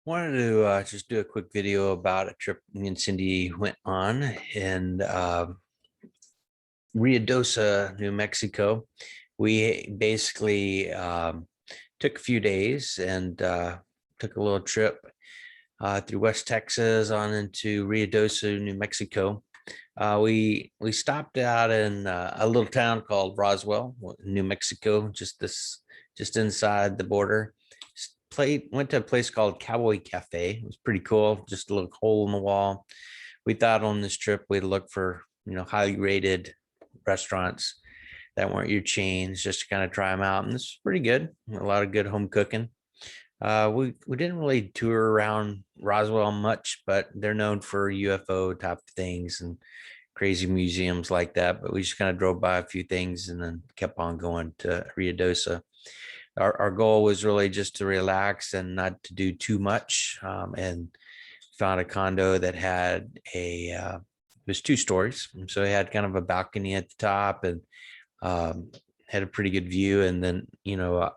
Wanted to just do a quick video about a trip me and Cindy went on in Ruidoso, New Mexico. We basically took a few days and took a little trip through West Texas on into Ruidoso, New Mexico. We stopped out in a little town called Roswell, New Mexico, just inside the border. Went to a place called Cowboy Cafe. It was pretty cool, just a little hole in the wall. We thought on this trip we'd look for highly rated restaurants that weren't your chains, just to kind of try them out, and this is pretty good. A lot of good home cooking. We didn't really tour around Roswell much, but they're known for UFO type things and crazy museums like that. But we just kind of drove by a few things and then kept on going to Ruidoso. Our goal was really just to relax and not to do too much, and found a condo that had it was 2 stories, and so it had kind of a balcony at the top, and had a pretty good view. And then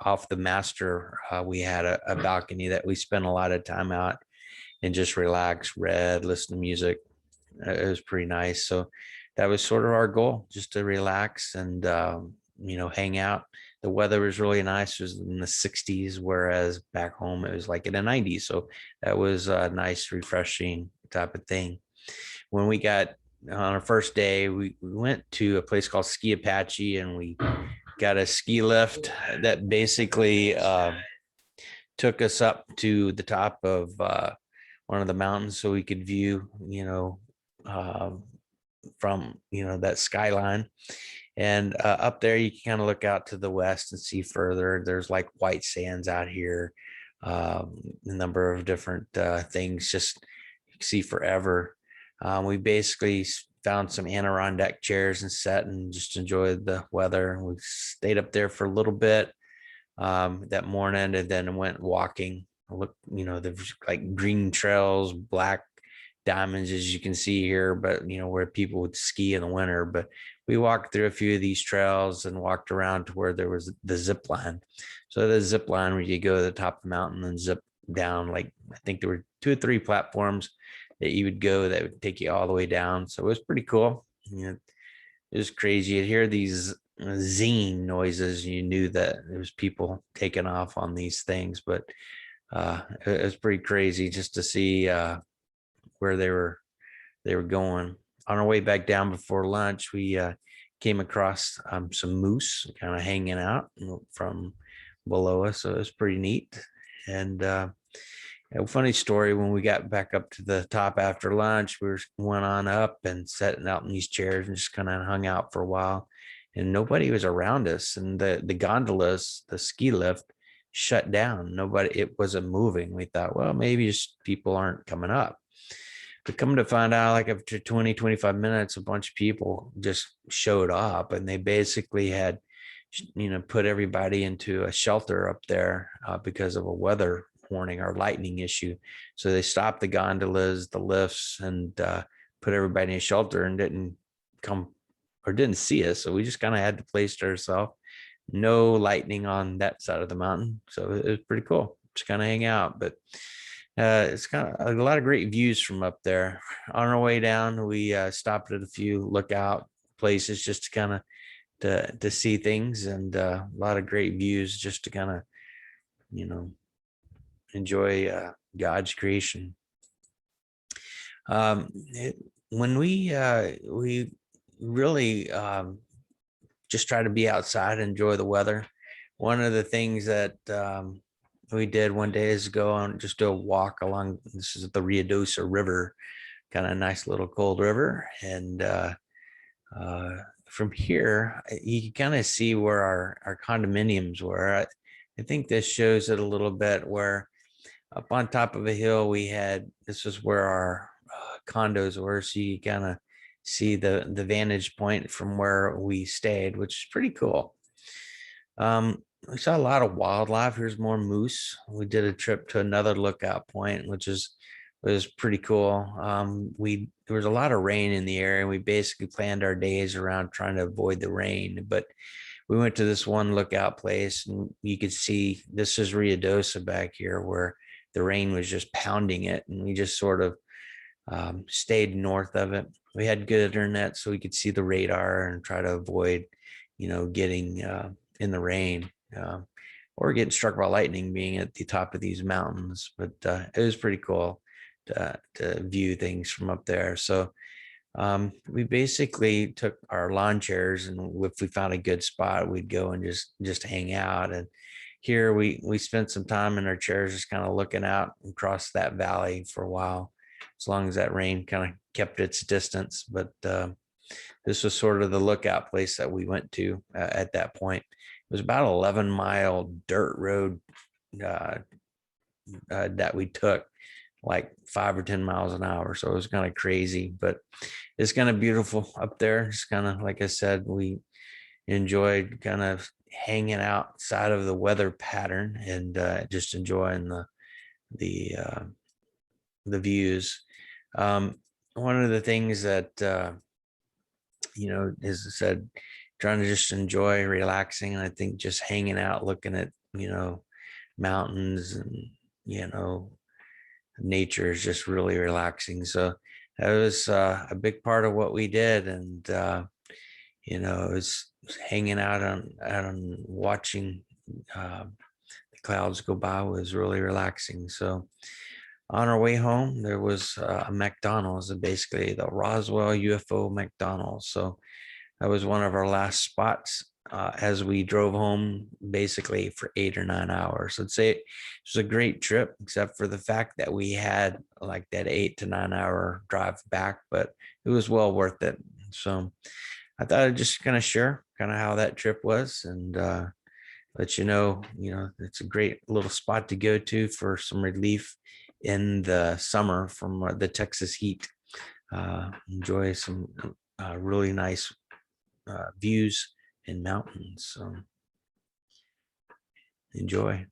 off the master, we had a balcony that we spent a lot of time out and just relax, read, listen to music. It was pretty nice. So that was sort of our goal, just to relax and hang out. The weather was really nice. It was in the 60s, whereas back home it was like in the 90s. So that was a nice, refreshing type of thing. When we got on our first day, we went to a place called Ski Apache, and we got a ski lift that basically took us up to the top of one of the mountains so we could view, from that skyline. And up there, you can kind of look out to the west and see further. There's like white sands out here, a number of different things, just you can see forever. We basically found some Adirondack chairs and sat and just enjoyed the weather. We stayed up there for a little bit that morning, and then went walking. Look, there's like green trails, black diamonds, as you can see here, but where people would ski in the winter. But we walked through a few of these trails and walked around to where there was the zip line. So the zip line where you go to the top of the mountain and zip down, like I think there were 2 or 3 platforms that you would go that would take you all the way down. So it was pretty cool. It was crazy. You'd hear these zing noises. You knew that there was people taking off on these things, but it was pretty crazy just to see where they were going. On our way back down before lunch, we came across some moose kind of hanging out from below us. So it was pretty neat. And a funny story, when we got back up to the top after lunch, went on up and sat out in these chairs and just kind of hung out for a while. And nobody was around us. And the gondolas, the ski lift, shut down. It wasn't moving. We thought, well, maybe just people aren't coming up. But come to find out, like after 20, 25 minutes, a bunch of people just showed up, and they basically had, put everybody into a shelter up there because of a weather warning or lightning issue. So they stopped the gondolas, the lifts, and put everybody in a shelter, and didn't come or didn't see us. So we just kind of had to place to ourselves. No lightning on that side of the mountain. So it was pretty cool. Just kind of hang out. But it's kind of a lot of great views from up there. On our way down, we stopped at a few lookout places just to kind of to see things, and a lot of great views just to kind of enjoy God's creation. When we really just try to be outside and enjoy the weather. One of the things that we did one day is go on just do a walk along. This is the Ruidoso River, kind of nice little cold river. And from here, you can kind of see where our condominiums were. I think this shows it a little bit, where up on top of a hill this is where our condos were. So you kind of see the vantage point from where we stayed, which is pretty cool. We saw a lot of wildlife. Here's more moose. We did a trip to another lookout point, which was pretty cool. There was a lot of rain in the area, and we basically planned our days around trying to avoid the rain. But we went to this one lookout place, and you could see this is Ruidoso back here, where the rain was just pounding it, and we just sort of stayed north of it. We had good internet, so we could see the radar and try to avoid, getting in the rain, or getting struck by lightning being at the top of these mountains. But it was pretty cool to view things from up there. So we basically took our lawn chairs, and if we found a good spot, we'd go and just hang out. And here we spent some time in our chairs, just kind of looking out across that valley for a while, as long as that rain kind of kept its distance. But this was sort of the lookout place that we went to at that point. It was about 11-mile dirt road that we took, like 5 or 10 miles an hour. So it was kind of crazy, but it's kind of beautiful up there. It's kind of, like I said, we enjoyed kind of hanging outside of the weather pattern and just enjoying the views. One of the things that as I said, trying to just enjoy relaxing, and I think just hanging out, looking at mountains, and nature is just really relaxing. So that was a big part of what we did. And it was hanging out on watching the clouds go by was really relaxing. So on our way home, there was a McDonald's, basically the Roswell UFO McDonald's. So that was one of our last spots as we drove home, basically for 8 or 9 hours. I'd say it was a great trip, except for the fact that we had like that 8 to 9 hour drive back, but it was well worth it. So I thought I'd just kind of share kind of how that trip was, and let it's a great little spot to go to for some relief in the summer from the Texas heat. Enjoy some really nice views and mountains. So enjoy.